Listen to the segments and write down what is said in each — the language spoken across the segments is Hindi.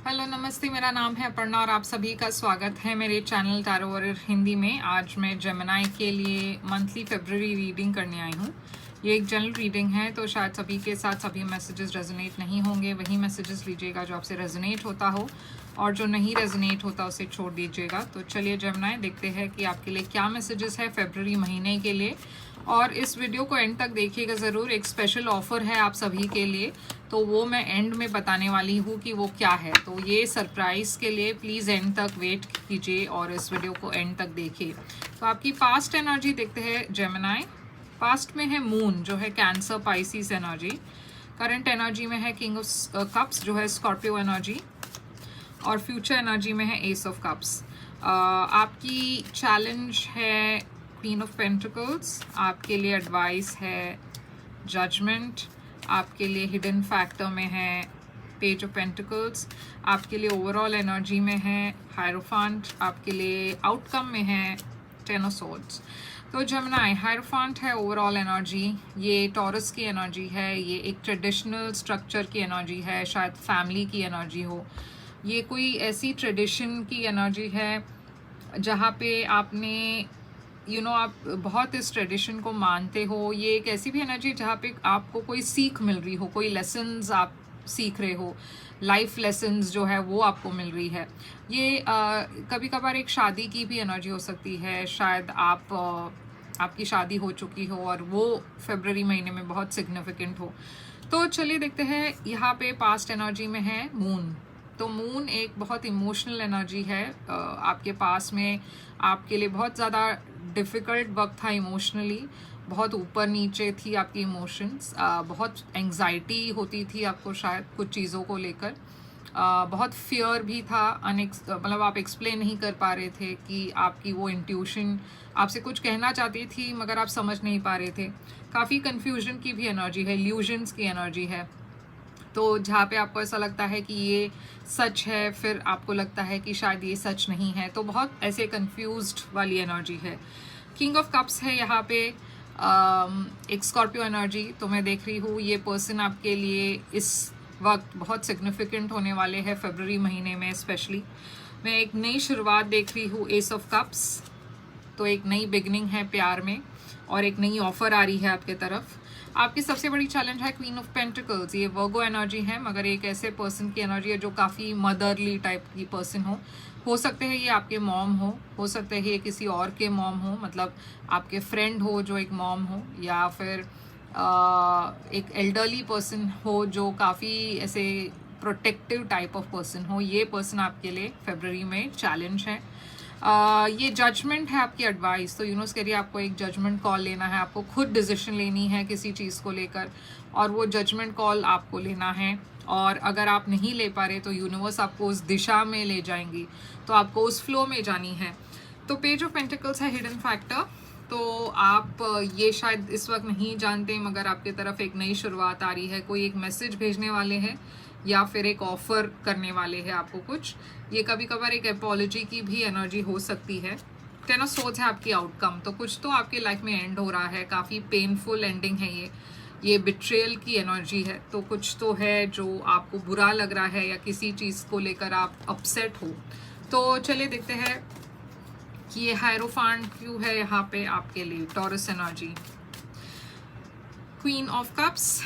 हेलो नमस्ते, मेरा नाम है अपर्णा और आप सभी का स्वागत है मेरे चैनल टैरो वॉरियर हिंदी में। आज मैं जेमिनी के लिए मंथली फरवरी रीडिंग करने आई हूँ। ये एक जनरल रीडिंग है, तो शायद सभी के साथ सभी मैसेजेस रेजोनेट नहीं होंगे। वही मैसेजेस लीजिएगा जो आपसे रेजोनेट होता हो, और जो नहीं रेजोनेट होता उसे छोड़ दीजिएगा। तो चलिए जेमिनी, देखते हैं कि आपके लिए क्या मैसेजेस है फरवरी महीने के लिए। और इस वीडियो को एंड तक देखिएगा ज़रूर। एक स्पेशल ऑफर है आप सभी के लिए, तो वो मैं एंड में बताने वाली हूँ कि वो क्या है। तो ये सरप्राइज़ के लिए प्लीज़ एंड तक वेट कीजिए और इस वीडियो को एंड तक देखिए। तो आपकी पास्ट एनर्जी देखते हैं जेमिनी। पास्ट में है मून जो है cancer Pisces energy. Current energy में है किंग ऑफ कप्स जो है स्कॉर्पियो एनर्जी। और फ्यूचर एनर्जी में है एस ऑफ कप्स। आपकी चैलेंज है क्वीन ऑफ पेंटिकल्स। आपके लिए एडवाइस है जजमेंट। आपके लिए हिडन फैक्टर में है पेज ऑफ पेंटिकल्स। आपके लिए ओवरऑल एनर्जी में है हायरोफांट। आपके लिए आउटकम में है टेन ऑफ सोर्ड्स। तो जेमिनी, हायरोफांट है ओवरऑल एनर्जी। ये टॉरस की एनर्जी है। ये एक ट्रेडिशनल स्ट्रक्चर की एनर्जी है, शायद फैमिली की एनर्जी हो। ये कोई ऐसी ट्रेडिशन की एनर्जी है जहाँ पे आपने आप बहुत इस ट्रेडिशन को मानते हो। ये एक ऐसी भी एनर्जी जहाँ पे आपको कोई सीख मिल रही हो, कोई लेसन्स आप सीख रहे हो, लाइफ लेसन्स जो है वो आपको मिल रही है। ये कभी कभार एक शादी की भी एनर्जी हो सकती है। शायद आपकी शादी हो चुकी हो और वो फरवरी महीने में बहुत सिग्निफिकेंट हो। तो चलिए देखते हैं। यहाँ पे पास्ट एनर्जी में है मून। तो मून एक बहुत इमोशनल एनर्जी है। आपके पास में आपके लिए बहुत ज़्यादा डिफ़िकल्ट वक्त था इमोशनली। बहुत ऊपर नीचे थी आपकी इमोशंस। बहुत एंग्जाइटी होती थी आपको शायद कुछ चीज़ों को लेकर। बहुत फियर भी था। मतलब आप एक्सप्लेन नहीं कर पा रहे थे कि आपकी वो इंट्यूशन आपसे कुछ कहना चाहती थी मगर आप समझ नहीं पा रहे थे। काफ़ी कन्फ्यूजन की भी एनर्जी है, इल्यूजन्स की एनर्जी है। तो जहाँ पे आपको ऐसा लगता है कि ये सच है, फिर आपको लगता है कि शायद ये सच नहीं है। तो बहुत ऐसे कंफ्यूज्ड वाली एनर्जी है। किंग ऑफ कप्स है यहाँ पे। एक स्कॉर्पियो एनर्जी। तो मैं देख रही हूँ ये पर्सन आपके लिए इस वक्त बहुत सिग्निफिकेंट होने वाले हैं फरवरी महीने में स्पेशली। मैं एक नई शुरुआत देख रही हूँ एस ऑफ कप्स। तो एक नई बिगनिंग है प्यार में और एक नई ऑफर आ रही है आपके तरफ। आपकी सबसे बड़ी चैलेंज है क्वीन ऑफ पेंटिकल्स। ये वर्गो एनर्जी है, मगर एक ऐसे पर्सन की एनर्जी है जो काफ़ी मदरली टाइप की पर्सन हो सकते हैं ये आपके मॉम हो सकते हैं ये किसी और के मॉम हो, मतलब आपके फ्रेंड हो जो एक मॉम हो, या फिर एक एल्डरली पर्सन हो जो काफ़ी ऐसे प्रोटेक्टिव टाइप ऑफ पर्सन हो। ये पर्सन आपके लिए फरवरी में चैलेंज है। ये जजमेंट है आपकी एडवाइस। तो यूनिवर्स कह रही है आपको एक जजमेंट कॉल लेना है, आपको खुद डिसीजन लेनी है किसी चीज़ को लेकर, और वो जजमेंट कॉल आपको लेना है। और अगर आप नहीं ले पा रहे तो यूनिवर्स आपको उस दिशा में ले जाएंगी, तो आपको उस फ्लो में जानी है। तो पेज ऑफ पेंटिकल्स है हिडन फैक्टर। तो आप ये शायद इस वक्त नहीं जानते, मगर आपकी तरफ एक नई शुरुआत आ रही है। कोई एक मैसेज भेजने वाले हैं या फिर एक ऑफर करने वाले हैं आपको कुछ। ये कभी कभार एक अपॉलॉजी की भी एनर्जी हो सकती है। टेन ऑफ सोर्ड्स है आपकी आउटकम। तो कुछ तो आपके लाइफ में एंड हो रहा है, काफ़ी पेनफुल एंडिंग है ये बिट्रेयल की एनर्जी है। तो कुछ तो है जो आपको बुरा लग रहा है या किसी चीज़ को लेकर आप अपसेट हो। तो चलिए देखते हैं कि ये हायरोफांट क्यों है यहाँ पे आपके लिए। Taurus energy, queen of cups.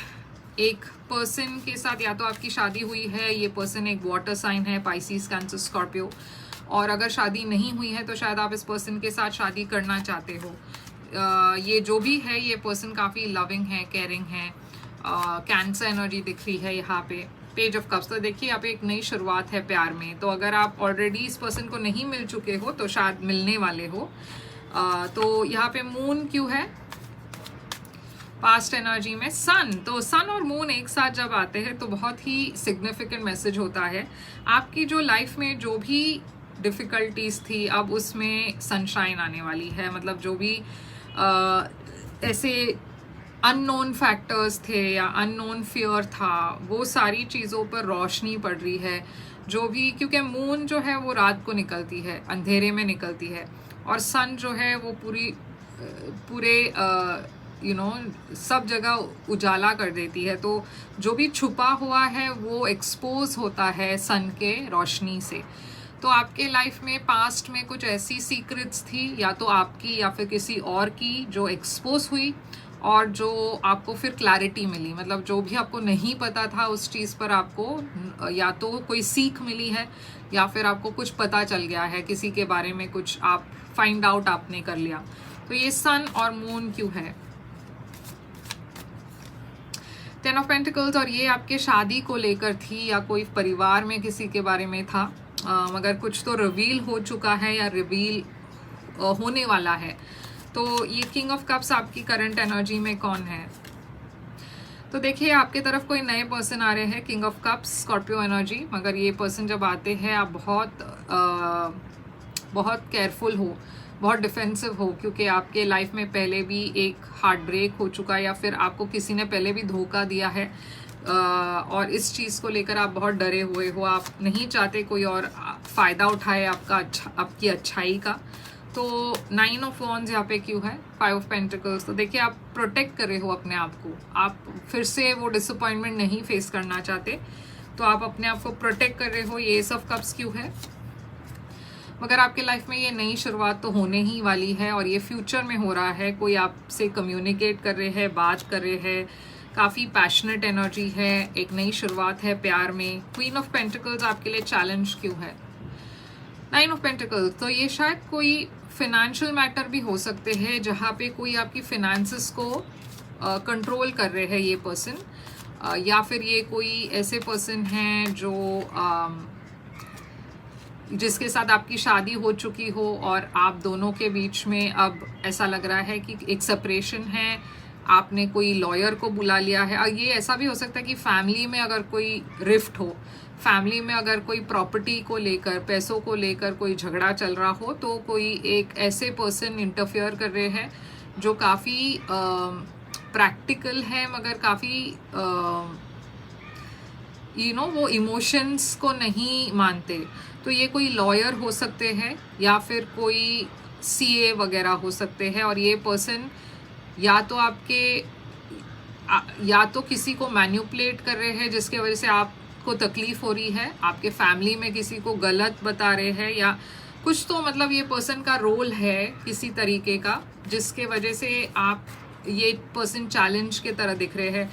एक पर्सन के साथ या तो आपकी शादी हुई है, ये पर्सन एक वाटर साइन है, पाइसिस, कैंसर, स्कॉर्पियो। और अगर शादी नहीं हुई है तो शायद आप इस पर्सन के साथ शादी करना चाहते हो। ये जो भी है, ये पर्सन काफ़ी लविंग है, केयरिंग है। कैंसर एनर्जी दिख रही है यहाँ पे। Page of cups. तो देखिए यहाँ पे एक नई शुरुआत है प्यार में। तो अगर आप ऑलरेडी इस पर्सन को नहीं मिल चुके हो तो शायद मिलने वाले हो। तो यहाँ पे मून क्यों है पास्ट एनर्जी में। सन। तो सन और मून एक साथ जब आते हैं तो बहुत ही सिग्निफिकेंट मैसेज होता है। आपकी जो लाइफ में जो भी डिफ़िकल्टीज थी, अब उसमें सनशाइन आने वाली है। मतलब जो भी ऐसे अननोन फैक्टर्स थे या अननोन फियर था, वो सारी चीज़ों पर रोशनी पड़ रही है। जो भी, क्योंकि मून जो है वो रात को निकलती है, अंधेरे में निकलती है, और सन जो है वो पूरे सब जगह उजाला कर देती है। तो जो भी छुपा हुआ है वो एक्सपोज होता है सन के रोशनी से। तो आपके लाइफ में पास्ट में कुछ ऐसी सीक्रेट्स थी, या तो आपकी या फिर किसी और की, जो एक्सपोज हुई और जो आपको फिर क्लैरिटी मिली। मतलब जो भी आपको नहीं पता था उस चीज़ पर आपको या तो कोई सीख मिली है, या फिर आपको कुछ पता चल गया है किसी के बारे में, कुछ आप फाइंड आउट आपने कर लिया। तो ये सन और मून क्यों है? 10 ऑफ पेंटिकल्स, और ये आपके शादी को लेकर थी या कोई परिवार में किसी के बारे में था, मगर कुछ तो रिवील हो चुका है या रिवील होने वाला है। तो ये किंग ऑफ कप्स आपकी करंट एनर्जी में कौन है? तो देखिए, आपके तरफ कोई नए पर्सन आ रहे हैं, king of cups, Scorpio energy. मगर ये पर्सन जब आते हैं आप बहुत केयरफुल हो, बहुत डिफेंसिव हो, क्योंकि आपके लाइफ में पहले भी एक हार्ट ब्रेक हो चुका है, या फिर आपको किसी ने पहले भी धोखा दिया है, और इस चीज़ को लेकर आप बहुत डरे हुए हो। आप नहीं चाहते कोई और फ़ायदा उठाए आपकी अच्छाई का। तो 9 ऑफ वॉन्ड्स यहाँ पे क्यों है? 5 ऑफ पेंटिकल्स। तो देखिए, आप प्रोटेक्ट कर रहे हो अपने आप को, आप फिर से वो डिसअपॉइंटमेंट नहीं फेस करना चाहते, तो आप अपने आप को प्रोटेक्ट कर रहे हो। ये एस ऑफ कप्स क्यों है? मगर आपके लाइफ में ये नई शुरुआत तो होने ही वाली है, और ये फ्यूचर में हो रहा है। कोई आपसे कम्युनिकेट कर रहे हैं, बात कर रहे हैं, काफ़ी पैशनेट एनर्जी है, एक नई शुरुआत है प्यार में। क्वीन ऑफ पेंटिकल्स आपके लिए चैलेंज क्यों है? 9 ऑफ पेंटिकल्स, तो ये शायद कोई फिनेंशियल मैटर भी हो सकते हैं, जहाँ पे कोई आपकी फिनेंसेस को कंट्रोल कर रहे हैं ये पर्सन, या फिर ये कोई ऐसे पर्सन हैं जो जिसके साथ आपकी शादी हो चुकी हो, और आप दोनों के बीच में अब ऐसा लग रहा है कि एक सेपरेशन है, आपने कोई लॉयर को बुला लिया है। और ये ऐसा भी हो सकता है कि फैमिली में अगर कोई रिफ्ट हो, फैमिली में अगर कोई प्रॉपर्टी को लेकर, पैसों को लेकर कोई झगड़ा चल रहा हो, तो कोई एक ऐसे पर्सन इंटरफियर कर रहे हैं जो काफ़ी प्रैक्टिकल है, मगर काफ़ी वो इमोशंस को नहीं मानते। तो ये कोई लॉयर हो सकते हैं, या फिर कोई सीए वगैरह हो सकते हैं, और ये पर्सन या तो किसी को मैन्युपुलेट कर रहे हैं जिसके वजह से आपको तकलीफ हो रही है, आपके फैमिली में किसी को गलत बता रहे हैं, या कुछ तो मतलब ये पर्सन का रोल है किसी तरीके का, जिसके वजह से ये पर्सन चैलेंज के तरह दिख रहे हैं।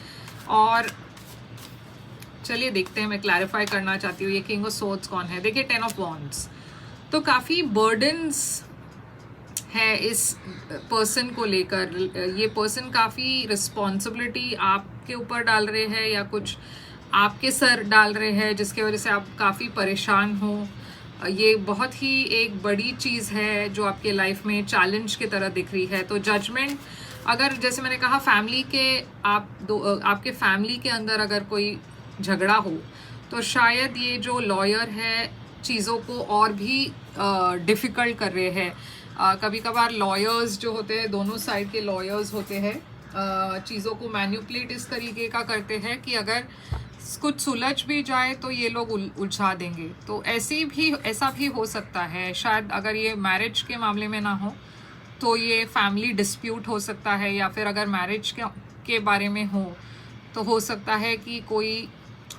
और चलिए देखते हैं, मैं क्लैरिफाई करना चाहती हूँ ये किंग ऑफ सोर्ड्स कौन है। देखिए, 10 ऑफ वॉन्ड्स, तो काफ़ी बर्डन्स है इस पर्सन को लेकर। ये पर्सन काफ़ी रिस्पॉन्सिबिलिटी आपके ऊपर डाल रहे हैं, या कुछ आपके सर डाल रहे हैं, जिसके वजह से आप काफ़ी परेशान हो। ये बहुत ही एक बड़ी चीज़ है जो आपके लाइफ में चैलेंज की तरह दिख रही है। तो जजमेंट, अगर जैसे मैंने कहा फैमिली के आपके फैमिली के अंदर अगर कोई झगड़ा हो, तो शायद ये जो लॉयर है चीज़ों को और भी डिफ़िकल्ट कर रहे हैं। कभी कभार लॉयर्स जो होते हैं, दोनों साइड के लॉयर्स होते हैं, चीज़ों को मैन्युपुलेट इस तरीके का करते हैं कि अगर कुछ सुलझ भी जाए तो ये लोग उलझा देंगे। तो ऐसा भी हो सकता है। शायद अगर ये मैरिज के मामले में ना हो तो ये फैमिली डिस्प्यूट हो सकता है, या फिर अगर मैरिज के बारे में हो हो सकता है कि कोई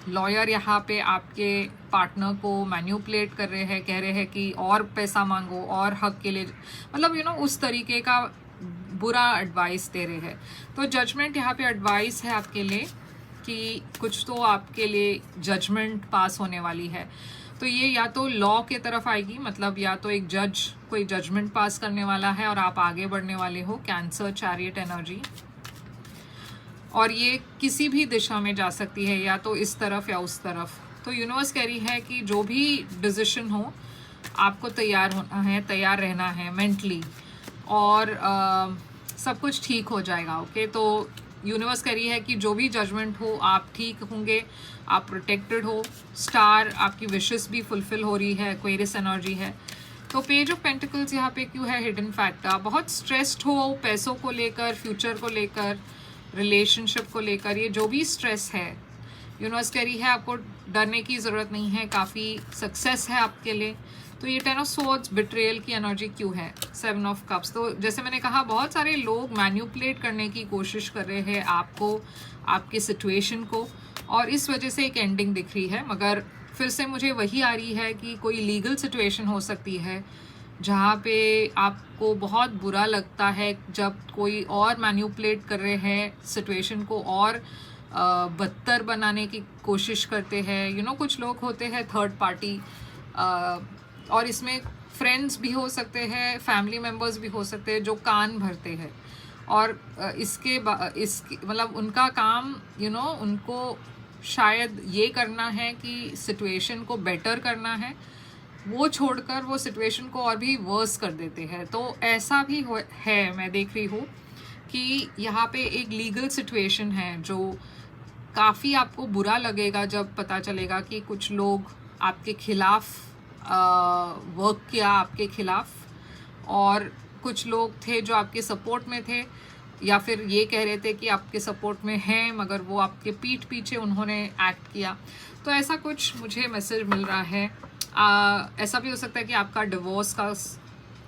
लॉयर यहाँ पे आपके पार्टनर को मैन्युपुलेट कर रहे हैं, कह रहे हैं कि और पैसा मांगो और हक के लिए, मतलब उस तरीके का बुरा एडवाइस दे रहे हैं। तो जजमेंट यहाँ पे एडवाइस है आपके लिए कि कुछ तो आपके लिए जजमेंट पास होने वाली है। तो ये या तो लॉ के तरफ आएगी, मतलब या तो एक जज कोई जजमेंट पास करने वाला है और आप आगे बढ़ने वाले हो। कैंसर, चैरियट एनर्जी, और ये किसी भी दिशा में जा सकती है, या तो इस तरफ या उस तरफ। तो यूनिवर्स कह रही है कि जो भी डिसीजन हो आपको तैयार होना है, तैयार रहना है मेंटली, और सब कुछ ठीक हो जाएगा। ओके, तो यूनिवर्स कह रही है कि जो भी जजमेंट हो आप ठीक होंगे, आप प्रोटेक्टेड हो। स्टार, आपकी विशेस भी फुलफिल हो रही है। एक्वेरियस एनर्जी है। तो पेज ऑफ पेंटिकल्स यहाँ पे क्यों है? हिडन फैक्टर, बहुत स्ट्रेस्ड हो पैसों को लेकर, फ्यूचर को लेकर, रिलेशनशिप को लेकर, ये जो भी स्ट्रेस है यूनिवर्स कह रही है आपको डरने की ज़रूरत नहीं है, काफ़ी सक्सेस है आपके लिए। तो ये 10 ऑफ स्वॉर्ड्स बिट्रेयल की एनर्जी क्यों है? 7 ऑफ कप्स। तो जैसे मैंने कहा, बहुत सारे लोग मैन्युपुलेट करने की कोशिश कर रहे हैं आपको, आपके सिचुएशन को, और इस वजह से एक एंडिंग दिख रही है। मगर फिर से मुझे वही आ रही है कि कोई लीगल सिचुएशन हो सकती है जहाँ पे आपको बहुत बुरा लगता है जब कोई और मैन्युपुलेट कर रहे हैं सिचुएशन को, और बदतर बनाने की कोशिश करते हैं। कुछ लोग होते हैं थर्ड पार्टी, और इसमें फ्रेंड्स भी हो सकते हैं, फैमिली मेम्बर्स भी हो सकते हैं, जो कान भरते हैं। और इसके मतलब उनका काम उनको शायद ये करना है कि सिचुएशन को बेटर करना है, वो छोड़कर वो सिचुएशन को और भी वर्स कर देते हैं। तो ऐसा भी है, मैं देख रही हूँ कि यहाँ पे एक लीगल सिचुएशन है जो काफ़ी आपको बुरा लगेगा जब पता चलेगा कि कुछ लोग आपके खिलाफ वर्क किया, आपके खिलाफ, और कुछ लोग थे जो आपके सपोर्ट में थे, या फिर ये कह रहे थे कि आपके सपोर्ट में हैं मगर वो आपके पीठ पीछे उन्होंने एक्ट किया। तो ऐसा कुछ मुझे मैसेज मिल रहा है। ऐसा भी हो सकता है कि आपका डिवोर्स का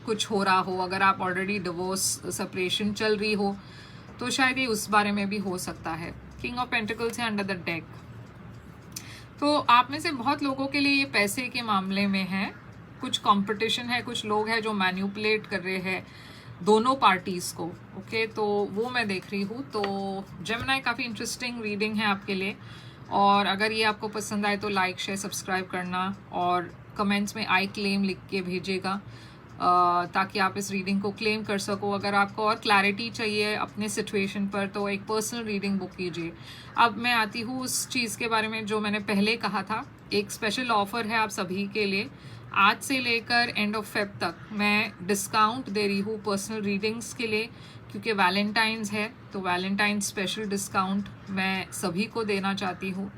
कुछ हो रहा हो। अगर आप ऑलरेडी डिवोर्स सेपरेशन चल रही हो तो शायद ये उस बारे में भी हो सकता है। किंग ऑफ पेंटिकल्स है अंडर द डेक। तो आप में से बहुत लोगों के लिए ये पैसे के मामले में है, कुछ कंपटीशन है, कुछ लोग हैं जो मैन्युपुलेट कर रहे हैं दोनों पार्टीज़ को। ओके, तो वो मैं देख रही हूँ। तो जेमिनी, काफ़ी इंटरेस्टिंग रीडिंग है आपके लिए, और अगर ये आपको पसंद आए तो लाइक, शेयर, सब्सक्राइब करना, और कमेंट्स में आई क्लेम लिख के भेजिएगा ताकि आप इस रीडिंग को क्लेम कर सको। अगर आपको और क्लैरिटी चाहिए अपने सिचुएशन पर तो एक पर्सनल रीडिंग बुक कीजिए। अब मैं आती हूँ उस चीज़ के बारे में जो मैंने पहले कहा था। एक स्पेशल ऑफर है आप सभी के लिए। आज से लेकर एंड ऑफ फेब तक मैं डिस्काउंट दे रही हूँ पर्सनल रीडिंग्स के लिए, क्योंकि वैलेंटाइंस है, तो वैलेंटाइन स्पेशल डिस्काउंट मैं सभी को देना चाहती हूँ।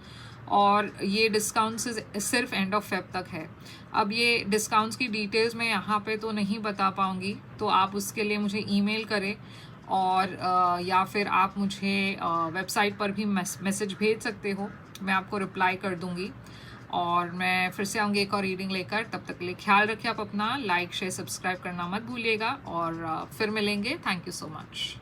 और ये डिस्काउंट सिर्फ एंड ऑफ फेब तक है। अब ये डिस्काउंट्स की डिटेल्स मैं यहाँ पे तो नहीं बता पाऊँगी, तो आप उसके लिए मुझे ईमेल करें, और या फिर आप मुझे वेबसाइट पर भी मैसेज भेज सकते हो, मैं आपको रिप्लाई कर दूँगी। और मैं फिर से आऊँगी एक और रीडिंग लेकर। तब तक के लिए ख्याल रखिए आप अपना। लाइक, शेयर, सब्सक्राइब करना मत भूलिएगा, और फिर मिलेंगे। Thank you so much.